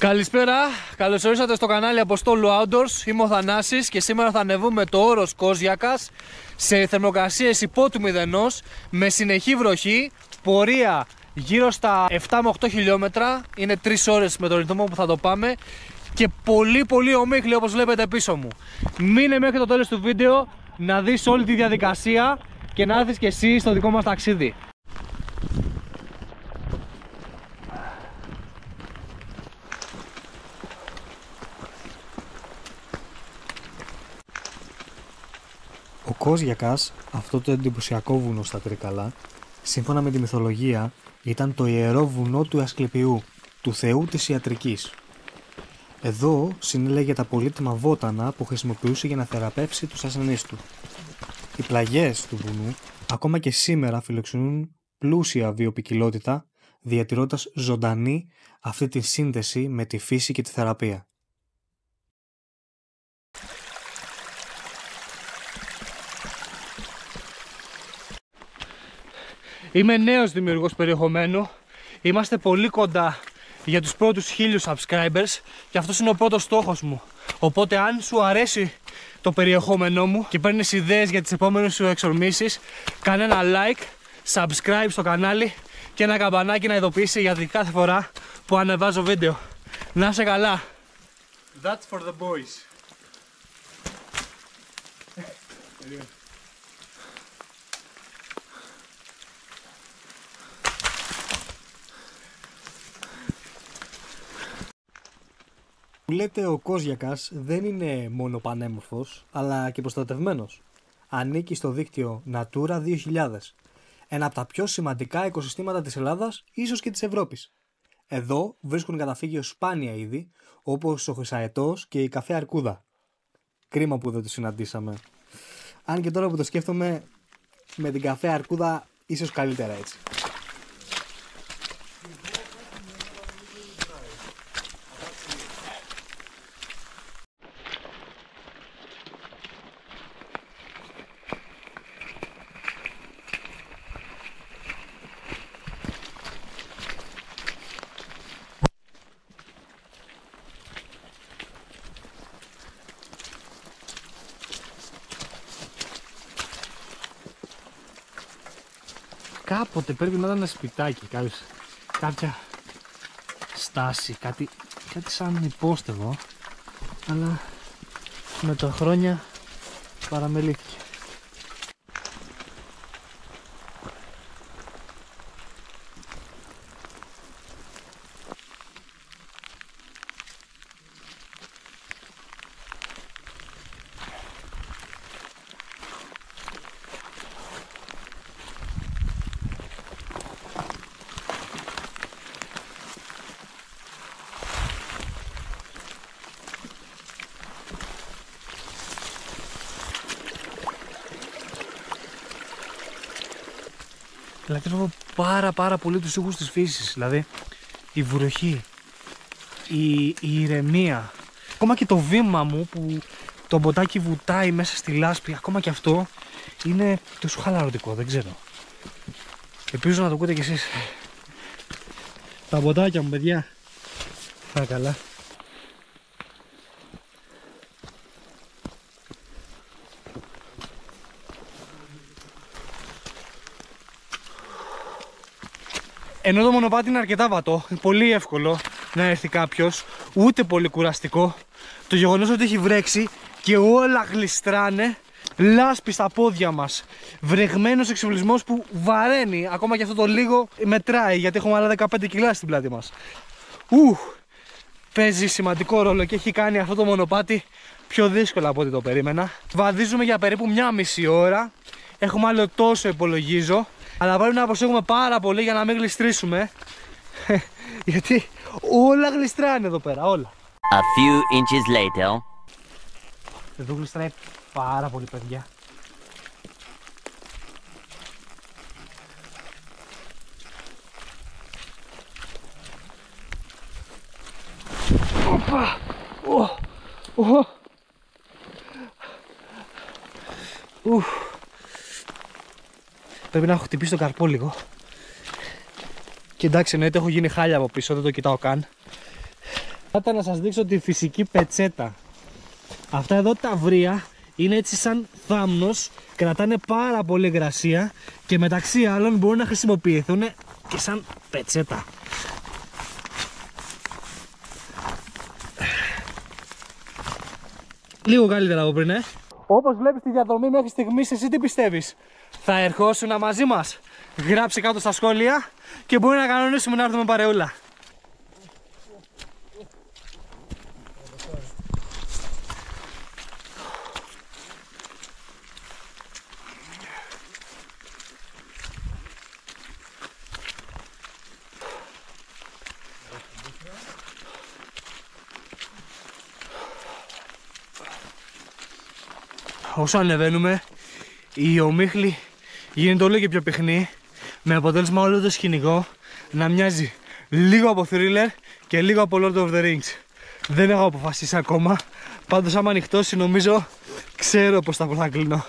Καλησπέρα, καλώς ορίσατε στο κανάλι Αποστόλου Outdoors. Είμαι ο Θανάσης και σήμερα θα ανεβούμε το όρος Κόζιακας σε θερμοκρασίες υπό του μηδενός, με συνεχή βροχή, πορεία γύρω στα 7 με 8 χιλιόμετρα. Είναι 3 ώρες με τον ρυθμό που θα το πάμε και πολύ ομίχλη, όπως βλέπετε πίσω μου. Μείνε μέχρι το τέλος του βίντεο να δεις όλη τη διαδικασία και να έρθεις και εσύ στο δικό μας ταξίδι. Ο Κόζιακας, αυτό το εντυπωσιακό βουνό στα Τρίκαλα, σύμφωνα με τη μυθολογία, ήταν το ιερό βουνό του Ασκληπιού, του θεού της ιατρικής. Εδώ συνέλεγε τα πολύτιμα βότανα που χρησιμοποιούσε για να θεραπεύσει τους ασθενείς του. Οι πλαγιές του βουνού ακόμα και σήμερα φιλοξενούν πλούσια βιοποικιλότητα, διατηρώντας ζωντανή αυτή τη σύνδεση με τη φύση και τη θεραπεία. Είμαι νέος δημιουργός περιεχομένου. Είμαστε πολύ κοντά για τους πρώτους 1000 subscribers και αυτός είναι ο πρώτος στόχος μου. Οπότε αν σου αρέσει το περιεχόμενό μου και παίρνεις ιδέες για τις επόμενες σου εξορμήσεις, κάνε ένα like, subscribe στο κανάλι και ένα καμπανάκι να ειδοποιήσει για κάθε φορά που ανεβάζω βίντεο. Να είσαι καλά. That's for the boys. Που λέτε, ο Κόζιακας δεν είναι μόνο πανέμορφος, αλλά και προστατευμένος. Ανήκει στο δίκτυο Natura 2000, ένα από τα πιο σημαντικά οικοσυστήματα της Ελλάδας, ίσως και της Ευρώπης. Εδώ βρίσκουν καταφύγιο σπάνια είδη, όπως ο χρυσαετός και η καφέ αρκούδα. Κρίμα που δεν το συναντήσαμε. Αν και τώρα που το σκέφτομαι, με την καφέ αρκούδα ίσως καλύτερα έτσι. Κάποτε πρέπει να ήταν ένα σπιτάκι, κάποια στάση, κάτι σαν υπόστεγο, αλλά με τα χρόνια παραμελήθηκε. Λατρεύω πάρα πολύ τους ήχους της φύσης, δηλαδή η βροχή, η ηρεμία, ακόμα και το βήμα μου που το μποτάκι βουτάει μέσα στη λάσπη, ακόμα και αυτό είναι τόσο χαλαρωτικό, δεν ξέρω. Ελπίζω να το ακούτε κι εσείς. Τα μποτάκια μου, παιδιά. Καλά. Ενώ το μονοπάτι είναι αρκετά βατό, πολύ εύκολο να έρθει κάποιος, ούτε πολύ κουραστικό, το γεγονός ότι έχει βρέξει και όλα γλιστράνε, λάσπη στα πόδια μας, βρεγμένος εξοπλισμός που βαραίνει, ακόμα και αυτό το λίγο μετράει, γιατί έχουμε άλλα 15 κιλά στην πλάτη μας. Παίζει σημαντικό ρόλο και έχει κάνει αυτό το μονοπάτι πιο δύσκολο από ό,τι το περίμενα. Βαδίζουμε για περίπου 1,5 ώρα, έχουμε άλλο τόσο υπολογίζω. Αλλά πρέπει να προσέχουμε πάρα πολύ για να μην γλιστρήσουμε. Γιατί όλα γλιστράνε εδώ πέρα, όλα. A few inches later. Εδώ γλιστράει πάρα πολύ, παιδιά. Οπα! Πρέπει να έχω χτυπήσει το καρπό λίγο. Και εντάξει, εννοείται έχω γίνει χάλια από πίσω, δεν το κοιτάω καν. Θα να σας δείξω τη φυσική πετσέτα. Αυτά εδώ τα βρύα είναι έτσι σαν θάμνος, κρατάνε πάρα πολύ υγρασία και μεταξύ άλλων μπορούν να χρησιμοποιηθούν και σαν πετσέτα. Λίγο καλύτερα από πριν, Όπως βλέπεις τη διαδρομή μέχρι στιγμής, εσύ τι πιστεύεις? Θα ερχόσουν μαζί μας? Γράψε κάτω στα σχόλια και μπορεί να κανονίσουμε να έρθουμε παρεούλα. Όσο ανεβαίνουμε, η ομίχλη γίνεται όλο και πιο πυκνή, με αποτέλεσμα όλο το σκηνικό να μοιάζει λίγο από thriller και λίγο από Lord of the Rings. Δεν έχω αποφασίσει ακόμα, πάντως άμα ανοιχτώσει νομίζω ξέρω πως θα κλείνω.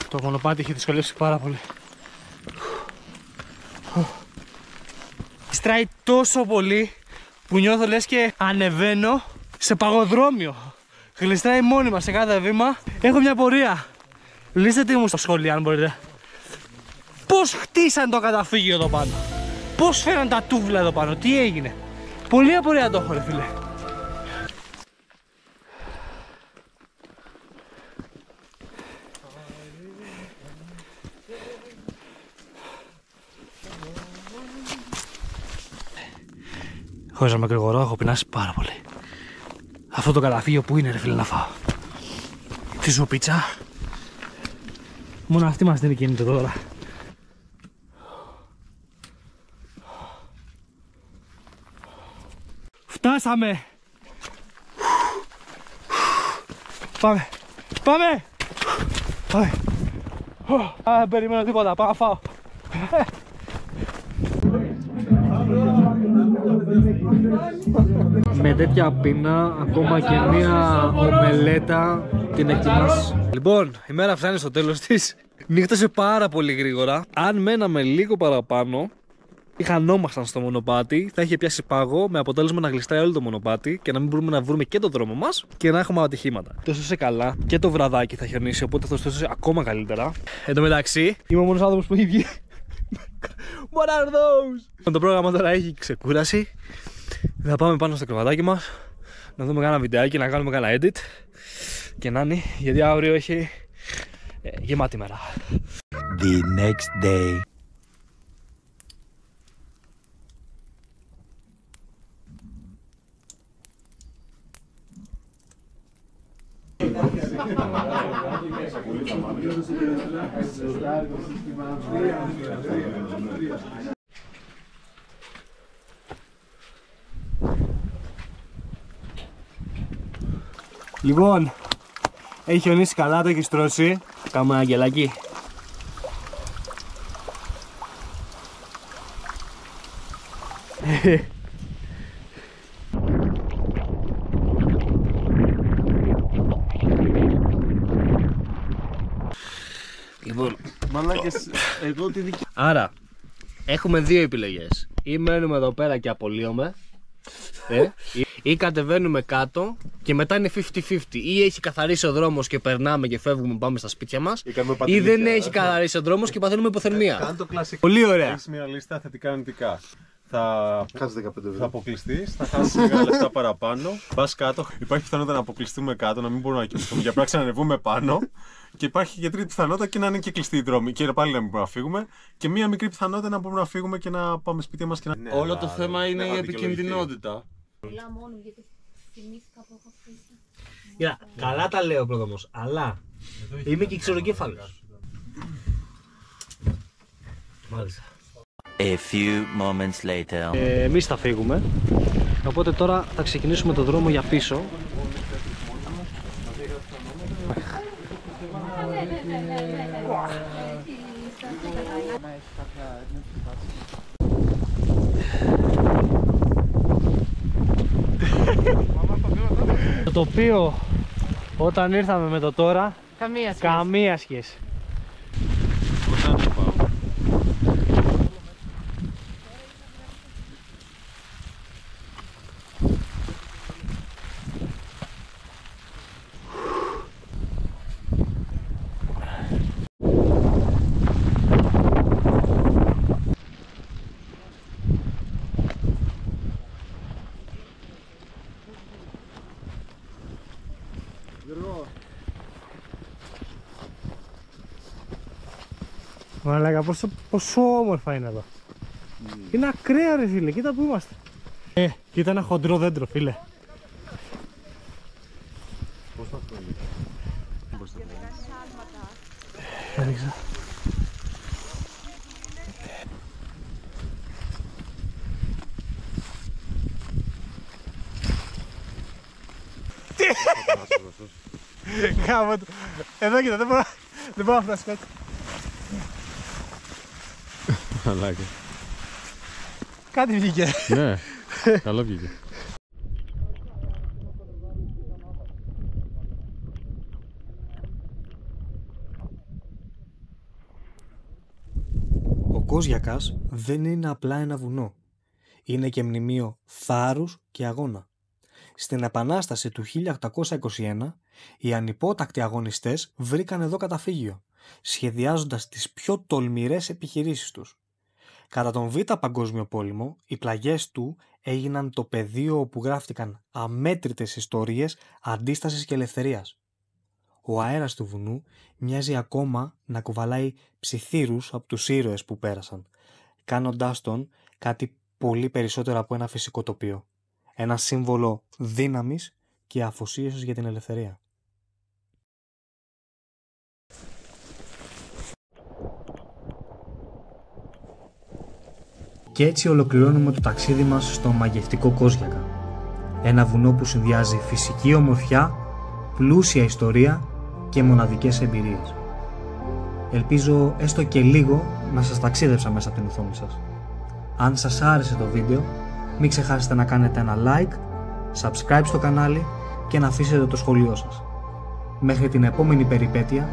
Το μονοπάτι έχει δυσκολεύσει πάρα πολύ. Στράει τόσο πολύ που νιώθω λες και ανεβαίνω σε παγοδρόμιο. Γλιστράει μόνιμα σε κάθε βήμα. Έχω μια πορεία. Λύστε τι μου στα σχόλια αν μπορείτε. Πώς χτίσαν το καταφύγιο εδώ πάνω? Πώς φέραν τα τούβλα εδώ πάνω? Τι έγινε? Πολύ απορία το έχω ρε φίλε. Χωρίς να με γρηγορώ, έχω πεινάσει πάρα πολύ. Αυτό το καταφύγιο που είναι ρε φίλε να φάω? Τη ζουπίτσα. Μόνο αυτή μας δίνει κίνητο τώρα. Φτάσαμε! Πάμε! Πάμε! Πάμε! Δεν περιμένω τίποτα, πάω να φάω. Με τέτοια πείνα, ακόμα και μία ομελέτα την εκτιμάς. Λοιπόν, η μέρα φτάνει στο τέλος της. Νύχτασε πάρα πολύ γρήγορα. Αν μέναμε λίγο παραπάνω, χανόμασταν στο μονοπάτι, θα είχε πιάσει πάγο, με αποτέλεσμα να γλιστράει όλο το μονοπάτι και να μην μπορούμε να βρούμε και τον δρόμο μας και να έχουμε ατυχήματα. Το έστωσε καλά και το βραδάκι θα χιονίσει, οπότε θα το έστωσε ακόμα καλύτερα. Εν τω μεταξύ, είμαι ο μόνος άνθρωπος που έχει βγει. What are those? Το πρόγραμμα τώρα έχει ξεκούραση. Θα πάμε πάνω στο κρεβατάκι μας, να δούμε κάνα βιντεάκι, να κάνουμε κάνα edit και να είναι, γιατί αύριο έχει γεμάτη μέρα. The next day. Λοιπόν, έχει χιονίσει καλά, το έχει στρώσει. Κάνουμε ένα αγγελάκι. Λοιπόν, μαλάκες, εγώ τη δική... Άρα, έχουμε δύο επιλογές. Ή μένουμε εδώ πέρα και απολύομαι, ή κατεβαίνουμε κάτω και μετά είναι 50-50. Ή έχει καθαρίσει ο δρόμος και περνάμε και φεύγουμε, πάμε στα σπίτια μας, ή δεν έχει καθαρίσει ο δρόμος και παθαίνουμε υποθερμία. Κάνε το κλασικό. Πολύ ωραία. Έχεις μια λίστα θετικά αρνητικά. Θα αποκλειστείς, θα χάσεις λίγα λεφτά παραπάνω. Πας κάτω. Υπάρχει πιθανότητα να αποκλειστούμε κάτω, να μην μπορούμε να κοιμηθούμε. Για πράξη να ανεβούμε πάνω. Και υπάρχει και τρίτη πιθανότητα και να είναι και κλειστοί οι δρόμοι. Και πάλι να μην μπορούμε να φύγουμε. Και μία μικρή πιθανότητα να μπορούμε να φύγουμε και να πάμε σπίτια μας και να. Ναι, όλο το θέμα είναι η επικινδυνότητα. Καλά τα λέω πρώτα όμως, αλλά είμαι και ξεροκέφαλος. Μάλιστα. A few moments later. Εμείς θα φύγουμε, οπότε τώρα θα ξεκινήσουμε το δρόμο για πίσω. τοπίο όταν ήρθαμε με το τώρα, Καμία σχέση. καμία σχέση. Μαλάκα, πόσο όμορφα είναι εδώ. Είναι ακραία ρε φίλε, κοίτα που είμαστε. Κοίτα ένα χοντρό δέντρο φίλε. Πώς θα αυτό είναι? Έριξα. Κάμω το. Εδώ κοίτα, δεν μπορώ να φτάσω κάτι. Μαλάκα. Κάτι βγήκε. Ναι, καλό βγήκε. Ο Κόζιακας δεν είναι απλά ένα βουνό. Είναι και μνημείο θάρρους και αγώνα. Στην Επανάσταση του 1821, οι ανυπότακτοι αγωνιστές βρήκαν εδώ καταφύγιο, σχεδιάζοντας τις πιο τολμηρές επιχειρήσεις τους. Κατά τον Β' Παγκόσμιο Πόλεμο, οι πλαγιές του έγιναν το πεδίο όπου γράφτηκαν αμέτρητες ιστορίες αντίστασης και ελευθερίας. Ο αέρας του βουνού μοιάζει ακόμα να κουβαλάει ψιθύρους από τους ήρωες που πέρασαν, κάνοντάς τον κάτι πολύ περισσότερο από ένα φυσικό τοπίο. Ένα σύμβολο δύναμης και αφοσίωσης για την ελευθερία. Και έτσι ολοκληρώνουμε το ταξίδι μας στο μαγευτικό Κόζιακα. Ένα βουνό που συνδυάζει φυσική ομορφιά, πλούσια ιστορία και μοναδικές εμπειρίες. Ελπίζω έστω και λίγο να σας ταξίδεψα μέσα από την οθόνη σας. Αν σας άρεσε το βίντεο, μην ξεχάσετε να κάνετε ένα like, subscribe στο κανάλι και να αφήσετε το σχόλιο σας. Μέχρι την επόμενη περιπέτεια,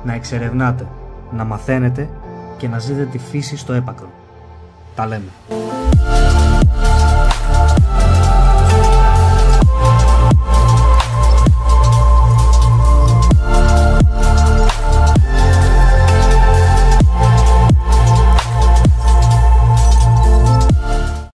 να εξερευνάτε, να μαθαίνετε και να ζείτε τη φύση στο έπακρο. Τα λέμε.